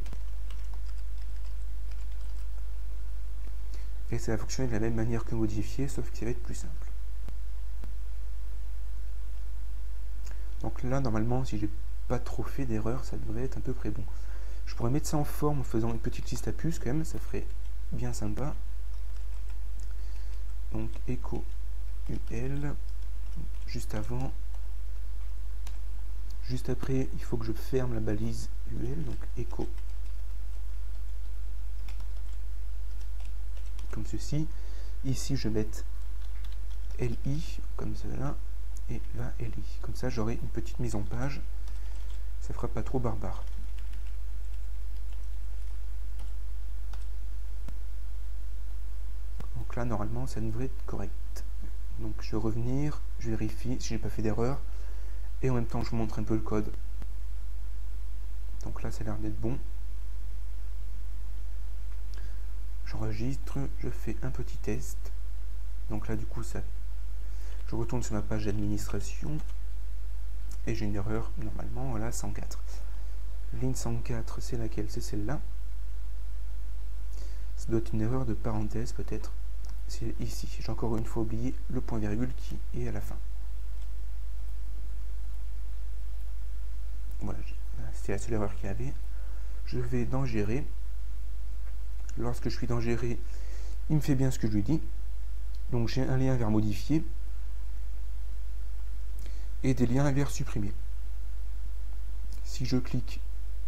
Et ça va fonctionner de la même manière que modifié, sauf que ça va être plus simple. Donc là, normalement, si j'ai pas trop fait d'erreur, ça devrait être à peu près bon. Je pourrais mettre ça en forme en faisant une petite liste à puces quand même, ça ferait bien sympa. Donc echo UL, juste avant. Juste après, il faut que je ferme la balise UL, donc echo. Comme ceci. Ici, je vais mettre LI, comme cela, et là, LI. Comme ça, j'aurai une petite mise en page. Ça fera pas trop barbare. Donc là, normalement, ça devrait être correct. Donc, je vais revenir, je vérifie si j'ai pas fait d'erreur. Et en même temps, je vous montre un peu le code. Donc là, ça a l'air d'être bon. J'enregistre, je fais un petit test. Donc là, du coup, ça, je retourne sur ma page d'administration et j'ai une erreur, normalement, voilà, 104. Ligne 104, c'est laquelle? C'est celle-là. Ça doit être une erreur de parenthèse, peut-être. C'est ici. J'ai encore une fois oublié le point virgule qui est à la fin. Voilà, c'était la seule erreur qu'il y avait. Je vais dans gérer. Lorsque je suis dans gérer, il me fait bien ce que je lui dis. Donc j'ai un lien vers modifier et des liens vers supprimer. Si je clique,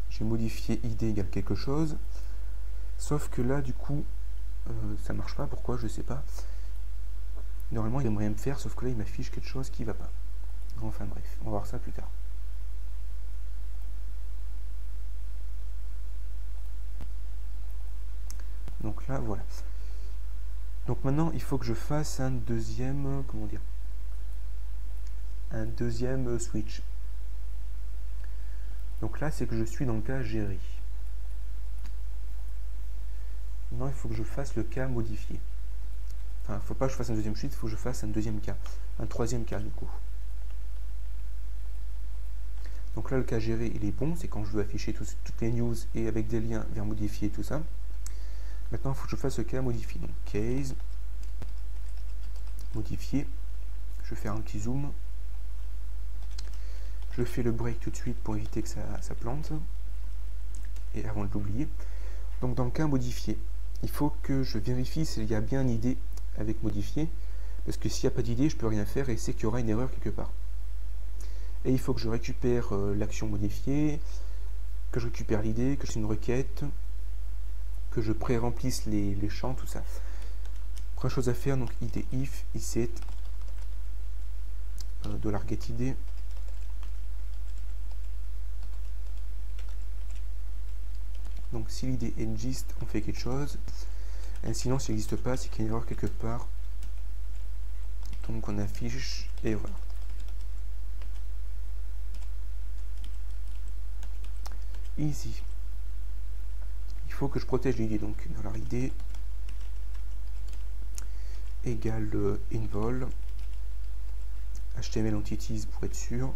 j'ai modifié id égale quelque chose. Sauf que là, du coup, ça marche pas. Pourquoi? Je sais pas. Normalement, il aimerait me faire, sauf que là, il m'affiche quelque chose qui va pas. Enfin bref, on va voir ça plus tard. Donc là, voilà. Donc maintenant, il faut que je fasse un deuxième, comment dire, un deuxième switch. Donc là, c'est que je suis dans le cas gérer. Maintenant, il faut que je fasse le cas modifié. Enfin, il ne faut pas que je fasse un deuxième switch, il faut que je fasse un deuxième cas. Un troisième cas, du coup. Donc là, le cas gérer, il est bon. C'est quand je veux afficher toutes les news et avec des liens vers modifier tout ça. Maintenant, il faut que je fasse le cas modifié. Donc, case, modifier. Je vais faire un petit zoom. Je fais le break tout de suite pour éviter que ça plante. Et avant de l'oublier. Donc, dans le cas modifié, il faut que je vérifie s'il y a bien une idée avec modifier. Parce que s'il n'y a pas d'idée, je ne peux rien faire et c'est qu'il y aura une erreur quelque part. Et il faut que je récupère l'action modifiée, que je récupère l'idée, que je fasse une requête, que je pré-remplisse les champs, tout ça. Première chose à faire, donc id if, iset, $getID. Donc si l'idée existe, on fait quelque chose. Et sinon, s'il n'existe pas, c'est qu'il y a une erreur quelque part. Donc on affiche erreur. Ici, il faut que je protège l'idée. Donc $id égale invol HTML entities pour être sûr.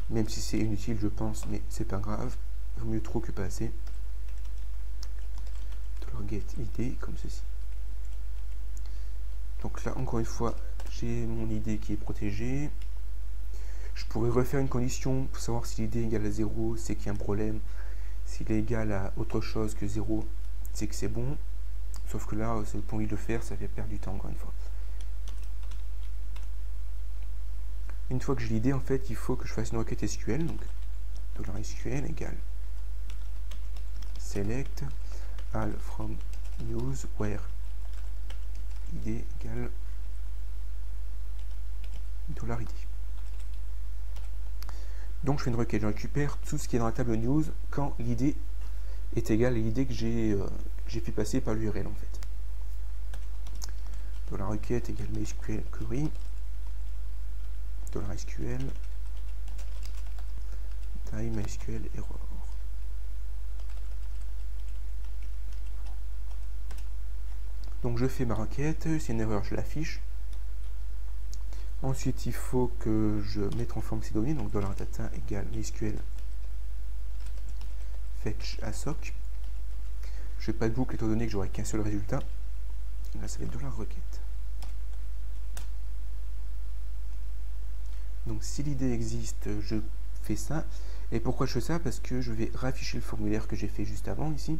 Même si c'est inutile, je pense, mais c'est pas grave. Vaut mieux trop que pas assez. $getID comme ceci. Donc là, encore une fois, j'ai mon idée qui est protégée. Je pourrais refaire une condition pour savoir si l'idée est égale à 0, c'est qu'il y a un problème. S'il est égal à autre chose que 0, c'est que c'est bon. Sauf que là, c'est pour lui de le faire, ça fait perdre du temps encore une fois. Une fois que j'ai l'idée, en fait, il faut que je fasse une requête SQL. Donc, $SQL égale select all from news where id égale $id. Donc je fais une requête, je récupère tout ce qui est dans la table news quand l'idée est égale à l'idée que j'ai fait passer par l'URL en fait. $requête égale MySQL query, $SQL time MySQL error. Donc je fais ma requête, c'est une erreur, je l'affiche. Ensuite, il faut que je mette en forme ces données, donc $data égale MySQL fetch assoc. Je fais pas de boucle étant donné que j'aurai qu'un seul résultat. Là, ça va être $requête. Donc, si l'idée existe, je fais ça. Et pourquoi je fais ça? Parce que je vais rafficher le formulaire que j'ai fait juste avant ici.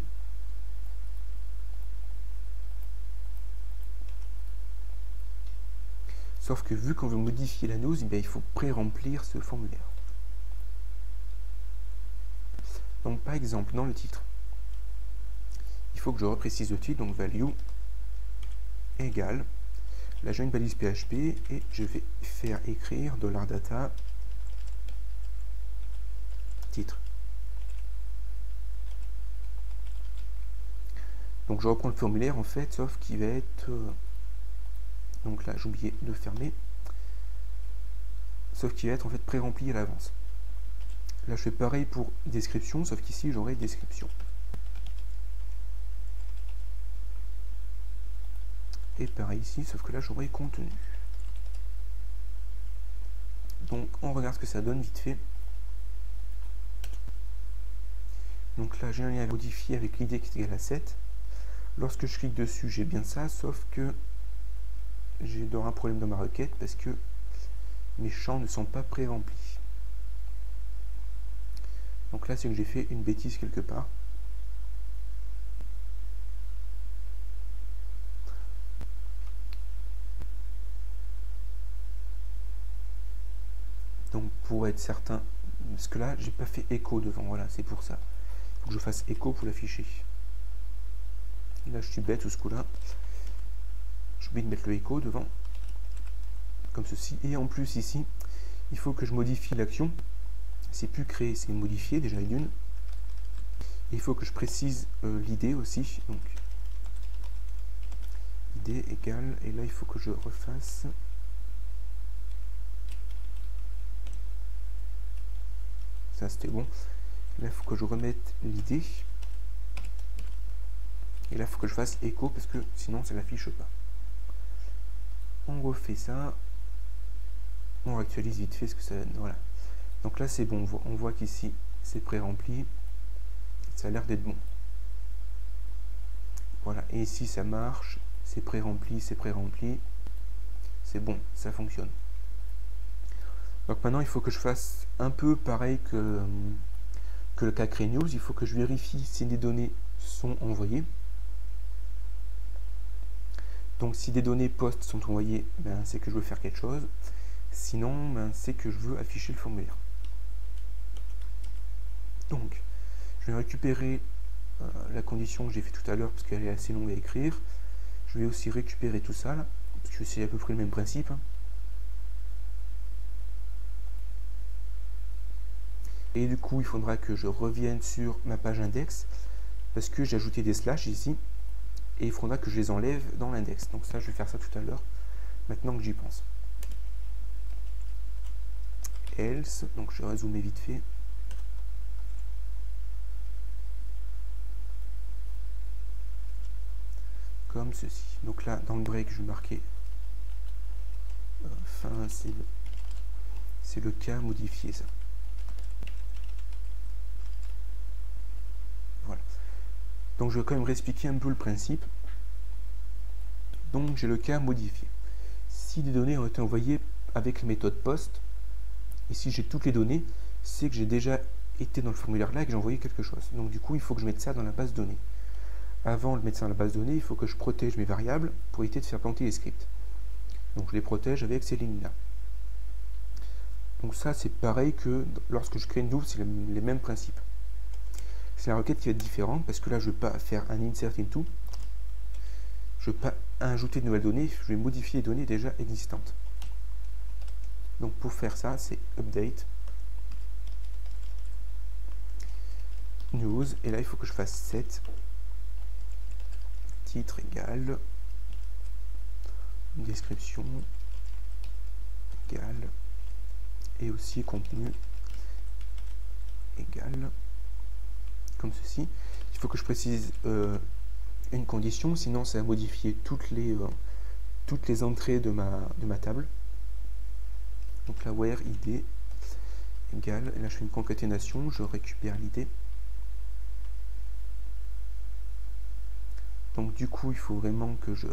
Sauf que vu qu'on veut modifier la news, il faut pré-remplir ce formulaire. Donc par exemple, dans le titre, il faut que je reprécise le titre, donc value égale. Là j'ai une balise PHP et je vais faire écrire $data titre. Donc je reprends le formulaire en fait, sauf qu'il va être... donc là, j'ai oublié de fermer. Sauf qu'il va être en fait pré-rempli à l'avance. Là, je fais pareil pour description, sauf qu'ici, j'aurai description. Et pareil ici, sauf que là, j'aurai contenu. Donc, on regarde ce que ça donne vite fait. Donc là, j'ai un lien à modifier avec l'idée qui est égale à 7. Lorsque je clique dessus, j'ai bien ça, sauf que j'ai un problème dans ma requête parce que mes champs ne sont pas pré-remplis. Donc là, c'est que j'ai fait une bêtise quelque part. Donc pour être certain, parce que là, j'ai pas fait écho devant, voilà, c'est pour ça. Il faut que je fasse écho pour l'afficher. Là, je suis bête ce coup-là. J'ai oublié de mettre le écho devant, comme ceci. Et en plus, ici, il faut que je modifie l'action. C'est plus créer, c'est modifier, déjà une. Il faut que je précise l'idée aussi. Donc, idée égale, et là, il faut que je refasse. Ça, c'était bon. Là, il faut que je remette l'idée. Et là, il faut que je fasse écho parce que sinon, ça l'affiche pas. On refait ça. On actualise vite fait ce que ça donne. Voilà. Donc là, c'est bon. On voit qu'ici, c'est pré-rempli. Ça a l'air d'être bon. Voilà. Et ici, ça marche. C'est pré-rempli, c'est pré-rempli. C'est bon, ça fonctionne. Donc maintenant, il faut que je fasse un peu pareil que le cas Crée News. Il faut que je vérifie si des données sont envoyées. Donc si des données post sont envoyées, ben, c'est que je veux faire quelque chose. Sinon, ben, c'est que je veux afficher le formulaire. Donc, je vais récupérer la condition que j'ai fait tout à l'heure parce qu'elle est assez longue à écrire. Je vais aussi récupérer tout ça là, parce que c'est à peu près le même principe. Et du coup, il faudra que je revienne sur ma page index parce que j'ai ajouté des slash ici. Et il faudra que je les enlève dans l'index. Donc ça, je vais faire ça tout à l'heure, maintenant que j'y pense. Else, donc je vais résumer vite fait. Comme ceci. Donc là, dans le break, je vais marquer fin, c'est le cas modifié, ça. Voilà. Donc je vais quand même réexpliquer un peu le principe. Donc j'ai le cas modifié. Si des données ont été envoyées avec la méthode post, et si j'ai toutes les données, c'est que j'ai déjà été dans le formulaire là et que j'ai envoyé quelque chose. Donc du coup, il faut que je mette ça dans la base de données. Avant de mettre ça dans la base de données, il faut que je protège mes variables pour éviter de faire planter les scripts. Donc je les protège avec ces lignes-là. Donc ça, c'est pareil que lorsque je crée une double, c'est les mêmes principes. C'est la requête qui va être différente parce que là, je ne vais pas faire un insert into. Je ne vais pas ajouter de nouvelles données, je vais modifier les données déjà existantes. Donc pour faire ça, c'est update news, et là il faut que je fasse set titre égale description égale et aussi contenu égale comme ceci. Il faut que je précise une condition, sinon ça va modifier toutes les entrées de ma table. Donc là, where id égale, et là je fais une concaténation, je récupère l'id. Donc du coup, il faut vraiment que je